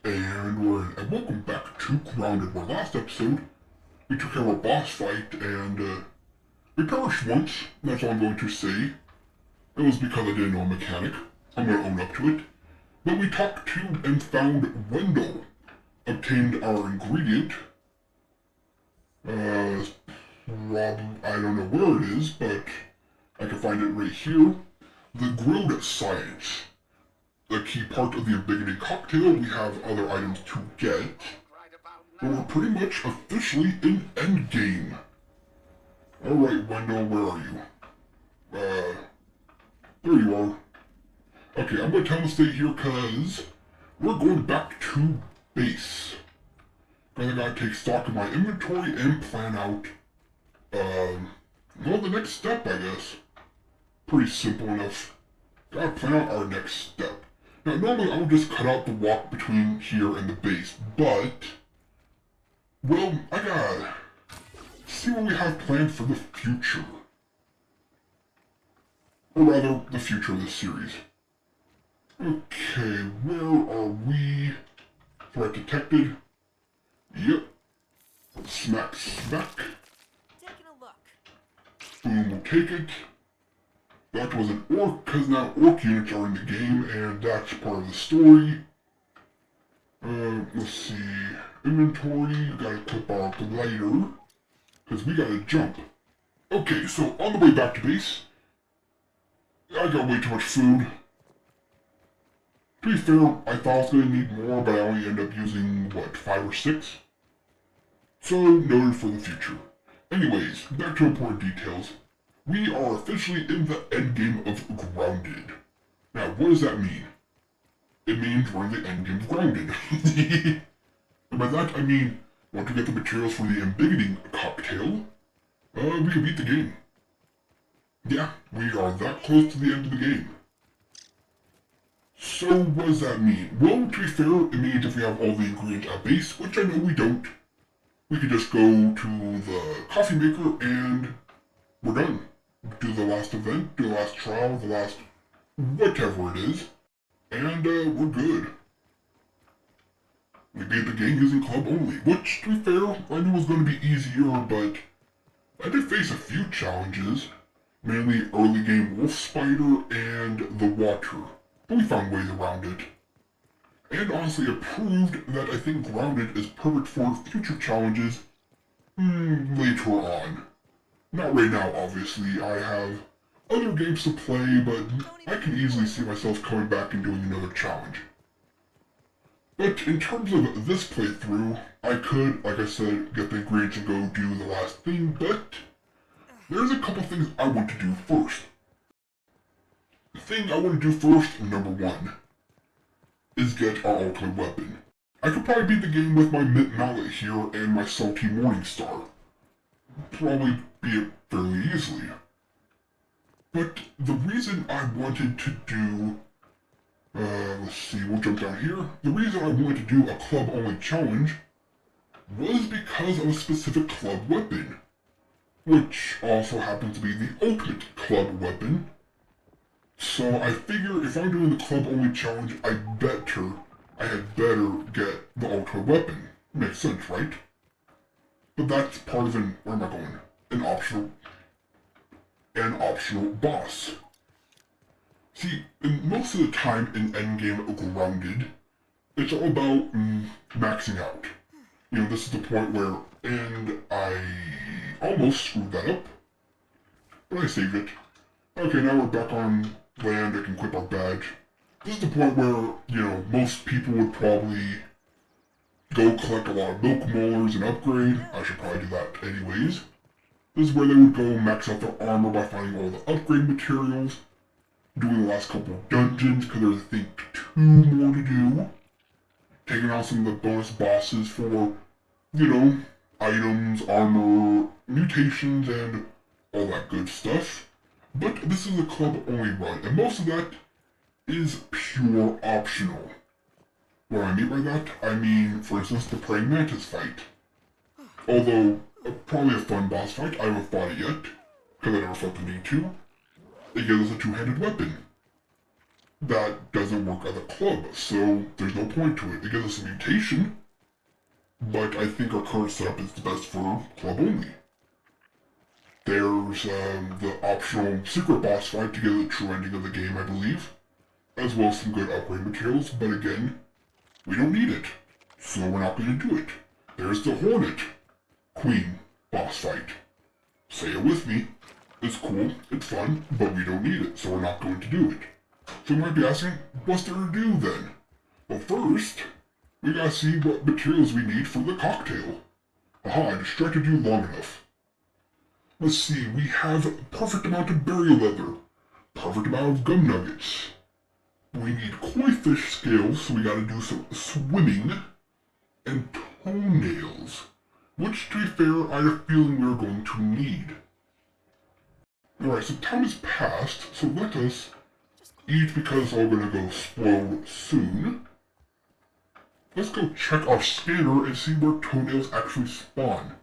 And welcome back to Grounded, where last episode we took care of a boss fight and we perished once. That's all I'm going to say. It was because I didn't know a mechanic. I'm going to own up to it. But we talked to and found Wendell, obtained our ingredient. I don't know where it is, but I can find it right here. The grilled science. The key part of the beginning cocktail, we have other items to get, but we're pretty much officially in endgame. Alright, Wendell, where are you? There you are. Okay, I'm gonna tell him to stay here because we're going back to base. Cause I gotta take stock of my inventory and plan out, well, the next step, I guess. Pretty simple enough. Gotta plan out our next step. Now, normally I would just cut out the walk between here and the base, but, well, I gotta see what we have planned for the future. Or rather, the future of this series. Okay, where are we? Threat detected. Yep. Smack, smack. Taking a look. Boom, we'll take it. That was an orc, because now orc units are in the game, and that's part of the story. Let's see. Inventory, gotta equip our glider, because we gotta jump. Okay, so on the way back to base, I got way too much food. To be fair, I thought I was gonna need more, but I only ended up using, 5 or 6? So, noted for the future. Anyways, back to important details. We are officially in the endgame of Grounded. Now, what does that mean? It means we're in the endgame of Grounded. And by that, I mean, once we get the materials for the embiggening cocktail, we can beat the game. Yeah, we are that close to the end of the game. So, what does that mean? Well, to be fair, it means if we have all the ingredients at base, which I know we don't, we can just go to the coffee maker and we're done. Do the last event, do the last trial, the last whatever it is, and we're good. We beat the game using club only, which, to be fair, I knew was going to be easier, but I did face a few challenges, mainly early game wolf spider and the water, but we found ways around it. And honestly, it proved that I think Grounded is perfect for future challenges later on. Not right now, obviously. I have other games to play, but I can easily see myself coming back and doing another challenge. But in terms of this playthrough, I could, like I said, get the ingredients and go do the last thing, but there's a couple things I want to do first. The thing I want to do first, number 1, is get our ultimate weapon. I could probably beat the game with my mint mallet here and my salty morning star. Probably beat it fairly easily. But the reason I wanted to do, let's see, we'll jump down here. The reason I wanted to do a club-only challenge was because of a specific club weapon, which also happens to be the ultimate club weapon. So I figure if I'm doing the club-only challenge, I had better get the ultimate weapon. Makes sense, right? But that's part of where am I going? An optional boss. See, most of the time in endgame Grounded, it's all about maxing out. You know, this is the point where, and I almost screwed that up, but I saved it. Okay, now we're back on land, I can equip our badge. This is the point where, most people would probably go collect a lot of milk molars and upgrade. I should probably do that anyways. This is where they would go max out their armor by finding all the upgrade materials, doing the last couple of dungeons, because there's, I think, 2 more to do. Taking out some of the bonus bosses for, items, armor, mutations, and all that good stuff. But this is a club-only run, and most of that is pure optional. What I mean by that, I mean, for instance, the praying mantis fight. Although, probably a fun boss fight, I haven't fought it yet, because I never felt the need to. It gives us a 2-handed weapon. that doesn't work at the club, so there's no point to it. It gives us a mutation, but I think our current setup is the best for club only. There's the optional secret boss fight to get the true ending of the game, I believe, as well as some good upgrade materials, but again, we don't need it, so we're not going to do it. There's the Hornet Queen boss fight. Say it with me. It's cool, it's fun, but we don't need it, so we're not going to do it. So you might be asking, what's there to do then? Well, first, we gotta see what materials we need for the cocktail. Aha, I distracted you long enough. Let's see, we have a perfect amount of berry leather, perfect amount of gum nuggets. We need koi fish scales, so we gotta do some swimming, and toenails, which to be fair, I have a feeling we're going to need. Alright, so time has passed, so let us eat because it's all gonna go spoil soon. Let's go check our scanner and see where toenails actually spawn.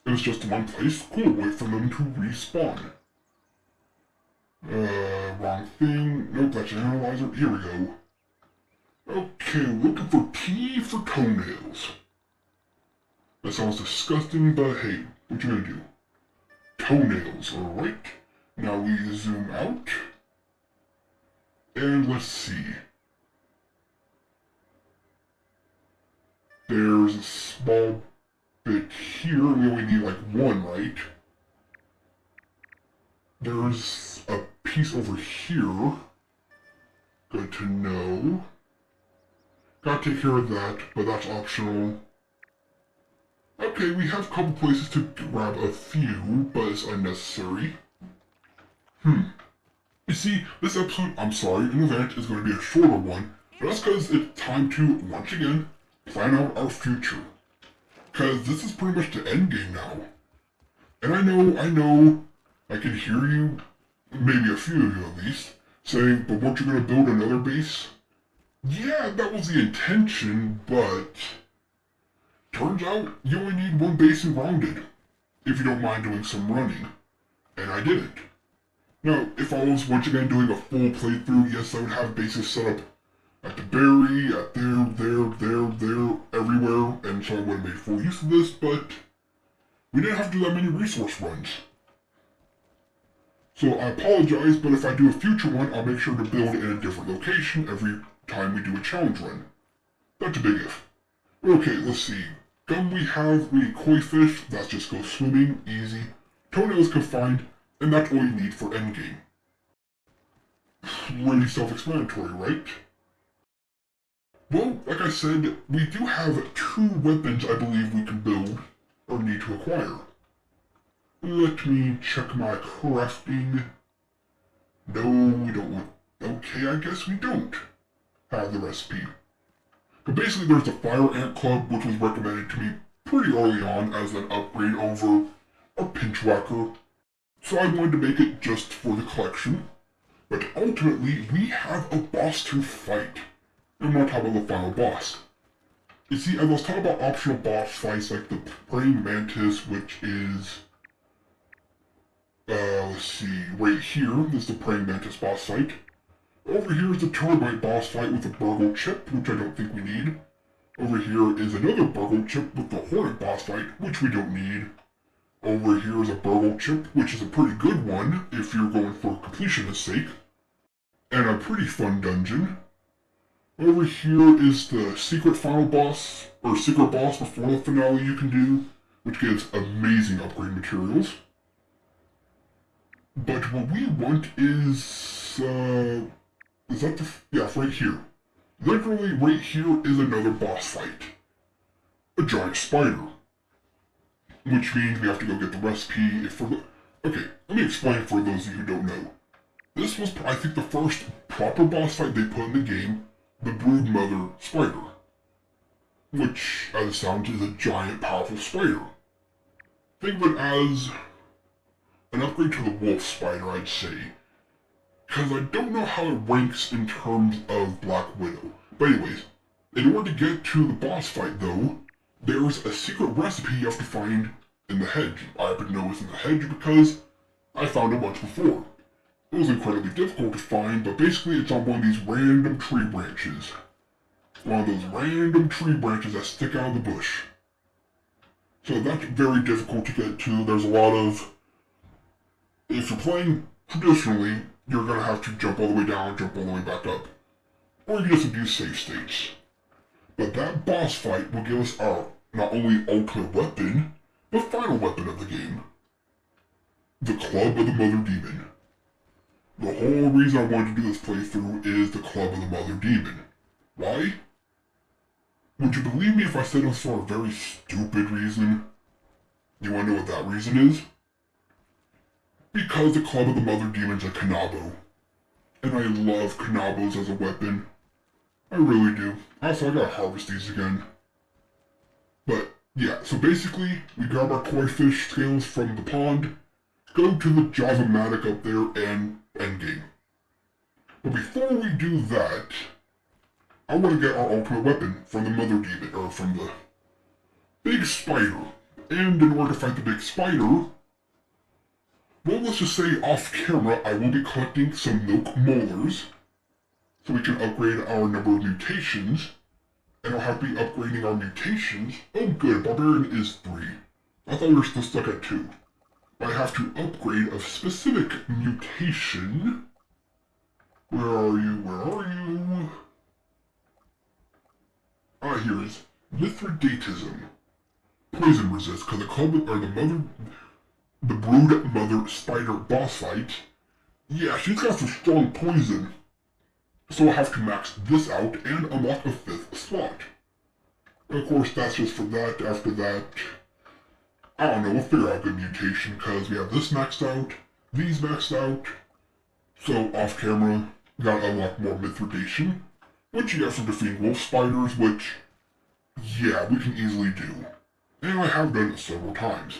If it's just in one place, cool, wait for them to respawn. Wrong thing. Nope, that's an analyzer. Here we go. Okay, looking for T for toenails. That sounds disgusting, but hey, what you gonna do? Toenails, alright. Now we zoom out. And let's see. There's a small bit here. We only need like one, right? There's a piece over here. Good to know. Gotta take care of that, but that's optional. Okay, we have a couple places to grab a few, but it's unnecessary. You see, this episode, I'm sorry, in advance is going to be a shorter one, but that's because it's time to, once again, plan out our future. Because this is pretty much the end game now. And I know, I can hear you, maybe a few of you at least, saying, but weren't you going to build another base? Yeah, that was the intention, but turns out you only need one base and grounded, if you don't mind doing some running. And I didn't. Now, if I was once again doing a full playthrough, yes, I would have bases set up at the berry, at there, everywhere, and so I would have made full use of this, but we didn't have to do that many resource runs. So I apologize, but if I do a future one, I'll make sure to build in a different location every time we do a challenge run. That's a big if. Okay, let's see. Gum we have, we need koi fish, that's just go swimming, easy. Toenails confined, and that's all you need for endgame. Really self-explanatory, right? Well, like I said, we do have 2 weapons I believe we can build, or need to acquire. Let me check my crafting. No, we don't want... Okay, I guess we don't have the recipe. But basically there's the Fire Ant Club, which was recommended to me pretty early on as an upgrade over a Pinch Whacker. So I wanted to make it just for the collection. But ultimately, we have a boss to fight. And we're talking about the final boss. You see, I was talking about optional boss fights like the Praying Mantis, which is... let's see, right here is the Praying Mantis boss fight. Over here is the Turbite boss fight with the Burgle chip, which I don't think we need. Over here is another Burgle chip with the Hornet boss fight, which we don't need. Over here is a Burgle chip, which is a pretty good one if you're going for completionist sake. And a pretty fun dungeon. Over here is the secret final boss, or secret boss before the finale you can do, which gives amazing upgrade materials. But what we want is that the... yeah, right here. Literally right here is another boss fight. A giant spider. Which means we have to go get the recipe for the... Okay, let me explain for those of you who don't know. This was, I think, the first proper boss fight they put in the game, the Broodmother Spider. Which, as it sounds, is a giant, powerful spider. Think of it as an upgrade to the Wolf Spider, I'd say. Because I don't know how it ranks in terms of Black Widow. But anyways, in order to get to the boss fight, though, there's a secret recipe you have to find in the hedge. I happen to know it's in the hedge because I found it once before. It was incredibly difficult to find, but basically it's on one of these random tree branches. One of those random tree branches that stick out of the bush. So that's very difficult to get to. There's a lot of... If you're playing traditionally, you're going to have to jump all the way down, jump all the way back up. Or you can just abuse save states. But that boss fight will give us our not only ultimate weapon, but final weapon of the game. The Club of the Mother Demon. The whole reason I wanted to do this playthrough is the Club of the Mother Demon. Why? Would you believe me if I said it was for a very stupid reason? You wanna know what that reason is? Because the Club of the Mother Demon's a Kanabo. And I love Kanabos as a weapon. I really do. Also, I gotta harvest these again. But, yeah, so basically, we grab our koi fish scales from the pond, go to the Java-matic up there, and endgame. But before we do that, I want to get our ultimate weapon from the Mother Demon, or from the Big Spider. And in order to fight the Big Spider, well, let's just say off camera, I will be collecting some milk molars, so we can upgrade our number of mutations, and I'll have to be upgrading our mutations. Oh good, Barbarian is 3. I thought we were still stuck at 2. But I have to upgrade a specific mutation. Where are you? Where are you? Ah, here is Mithridatism. Poison resist, because the club, or the Brood Mother Spider boss fight, yeah, she's got some strong poison. So I'll have to max this out and unlock a 5th slot. And of course, that's just for that. After that, I don't know, we'll figure out a good mutation, because we have this maxed out, these maxed out. So off camera, we gotta unlock more Mithridation, which you have from defeating wolf spiders, which, yeah, we can easily do. And I have done it several times.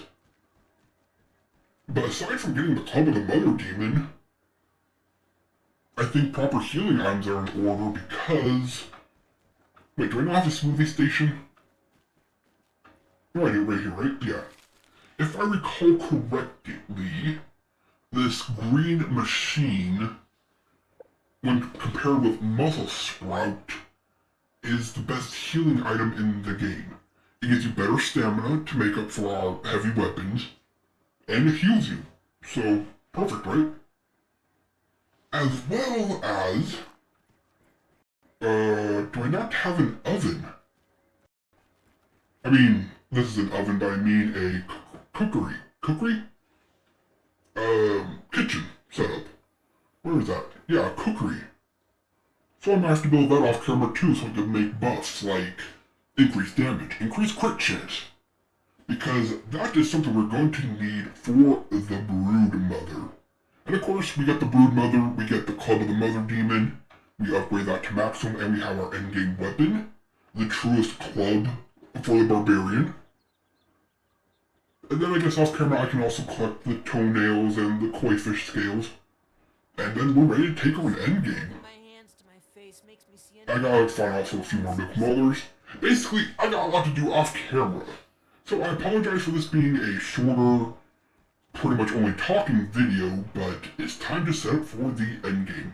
But aside from getting the Club of the Mother Demon, I think proper healing items are in order because... Wait, do I not have a smoothie station? No, I do right here, right? Yeah. If I recall correctly, this green machine, when compared with Muscle Sprout, is the best healing item in the game. It gives you better stamina to make up for our heavy weapons, and it heals you. So, perfect, right? As well as... do I not have an oven? I mean, this is an oven, but I mean a cookery. Cookery? Kitchen setup. Where is that? Yeah, cookery. So I'm gonna have to build that off camera too so I can make buffs like increased damage, increased crit chance. Because that is something we're going to need for the Brood Mother. And of course, we get the Brood Mother, we get the Club of the Mother Demon, we upgrade that to maximum, and we have our endgame weapon, the truest club for the Barbarian. And then I guess off camera I can also collect the toenails and the koi fish scales. And then we're ready to take over an endgame. I gotta find also a few more milk molars. Basically, I got a lot to do off camera. So I apologize for this being a shorter, pretty much only talking video, but it's time to set up for the endgame.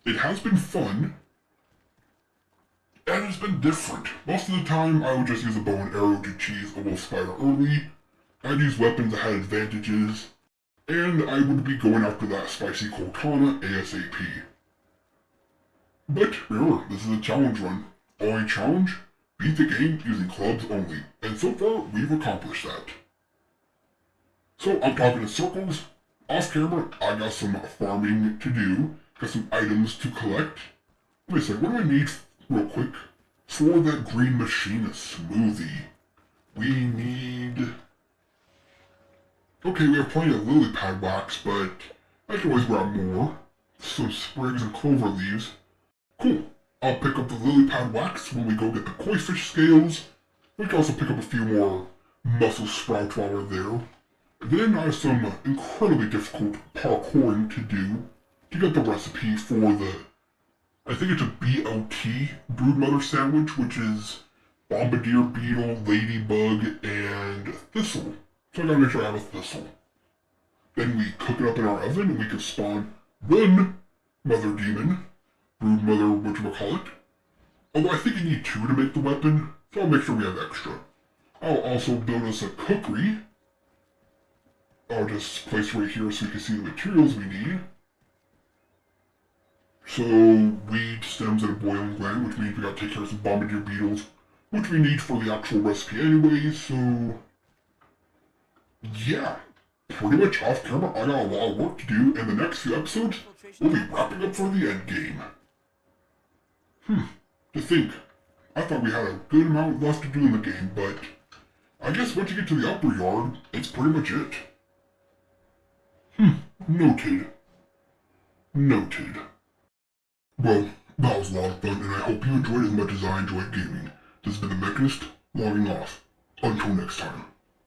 It has been fun, and it's been different. Most of the time, I would just use a bow and arrow to cheese a wolf spider early. I'd use weapons that had advantages, and I would be going after that spicy Cortana ASAP. But remember, this is a challenge run. Only challenge? Beat the game using clubs only. And so far, we've accomplished that. So, I'm talking in circles. Off camera, I got some farming to do. Got some items to collect. Wait a second, what do I need real quick? For that green machinist smoothie, we need... Okay, we have plenty of lily pad wax, but I can always grab more. Some sprigs and clover leaves. Cool. I'll pick up the lily pad wax when we go get the koi fish scales. We can also pick up a few more muscle sprouts while we're there. Then I have some incredibly difficult parkouring to do to get the recipe for the, I think it's a BOT, Brood Mother Sandwich, which is Bombardier Beetle, Ladybug, and Thistle. So I gotta make sure I have a Thistle. Then we cook it up in our oven and we can spawn one mother demon, brood mother whatchamacallit. Although I think you need 2 to make the weapon, so I'll make sure we have extra. I'll also build us a cookery. I'll just place right here so we can see the materials we need. So, weed, stems, and a boiling gland, which means we gotta take care of some bombardier beetles, which we need for the actual recipe anyway, so... yeah, pretty much off camera, I got a lot of work to do, and the next few episodes, we'll be wrapping up for the end game. To think, I thought we had a good amount left to do in the game, but I guess once you get to the upper yard, it's pretty much it. Noted. Noted. Well, that was a lot of fun, and I hope you enjoyed as much as I enjoyed gaming. This has been the Mechanist, logging off. Until next time.